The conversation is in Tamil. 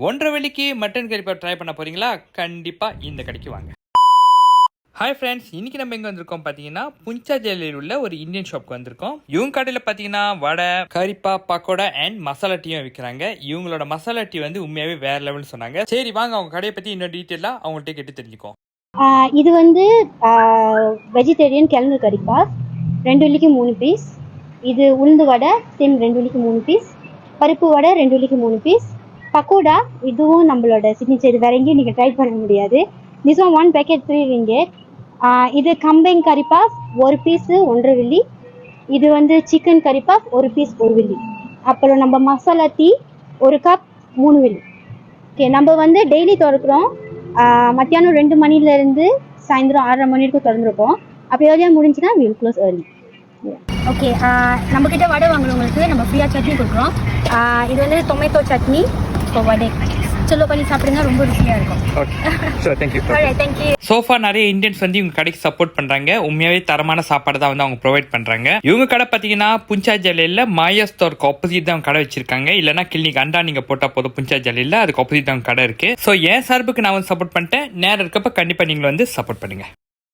1.5 வெள்ளிக்கு மட்டன் கறி பப் ட்ரை பண்ண போறீங்களா? கண்டிப்பா இந்த கடைக்கு வாங்க. ஹாய் ஃப்ரெண்ட்ஸ், இன்னைக்கு நம்ம எங்க வந்திருக்கோம் பார்த்தீங்கன்னா புஞ்சாஜலில் உள்ள ஒரு இந்தியன் ஷாப்க்கு வந்திருக்கோம். இவங்க கடையில் பார்த்தீங்கன்னா வடை, கறிப்பா, பக்கோடா அண்ட் மசாலா டீயும் விற்கிறாங்க. இவங்களோட மசாலா டீ வந்து உண்மையாவே வேற லெவல்னு சொன்னாங்க. சரி வாங்க அவங்க கடையை பத்தி இன்னும் டீட்டெயிலாக அவங்கள்ட்ட கேட்டு தெரிஞ்சுக்கோம். இது வந்து வெஜிடேரியன் கிழங்கு கறிப்பா 2 வெள்ளிக்கு 3 பீஸ். இது உளுந்து வடை சேம் 2 வெள்ளிக்கு 3 பீஸ். பருப்பு வடை 2 வெள்ளிக்கு 3 பீஸ். பக்கோடா இதுவும் நம்மளோட சிக்னேச்சர், வேற எங்கேயும் நீங்கள் ட்ரை பண்ண முடியாது. This one 1 packet 3 ringgit. இது கம்பைன் கறிப்பாஸ் 1 பீஸு 1.5 வெள்ளி. இது வந்து சிக்கன் கறிப்பாஸ் 1 பீஸ் 1 வெள்ளி. அப்புறம் நம்ம மசாலா டீ 1 கப் 3 வெள்ளி. ஓகே, நம்ம வந்து டெய்லி திறக்கிறோம். மத்தியானம் 2 மணிலேருந்து சாயந்தரம் 6:30 மணி வரைக்கும் திறந்துருக்கோம். அப்படி ஏர்லியாக முடிஞ்சுன்னா வில் க்ளோஸ் ஏர்லி. ஓகே, நம்மக்கிட்ட வடை வாங்குறவங்களுக்கு நம்ம ஃப்ரீயாக சட்னி கொடுக்குறோம். இது வந்து டொமேட்டோ சட்னி. இப்போ வடை செல்லோ பண்ணி சாப்பிடுங்க, ரொம்ப ருசியாக இருக்கும். தேங்க்யூ. சோஃபா நிறைய இந்தியன்ஸ் வந்து இவங்க கடைக்கு சப்போர்ட் பண்றாங்க. உண்மையாவே தரமான சாப்பாடு தான் வந்து அவங்க ப்ரொவைட் பண்றாங்க. இவங்க கடை பார்த்தீங்கன்னா புஞ்சாஜலியில் மாயா ஸ்டோருக்கு ஆப்போசிட் தான் கடை வச்சிருக்காங்க. இல்லைன்னா கிளினிக் அண்டா நீங்க போட்டா போதும் புஞ்சாஜலியில் அதுக்கு ஆப்போசிட் தான் கடை இருக்கு. ஸோ என் சார்புக்கு நான் வந்து சப்போர்ட் பண்ணிட்டேன். நேரம் இருக்கப்ப கண்டிப்பா நீங்க வந்து சப்போர்ட் பண்ணுங்க.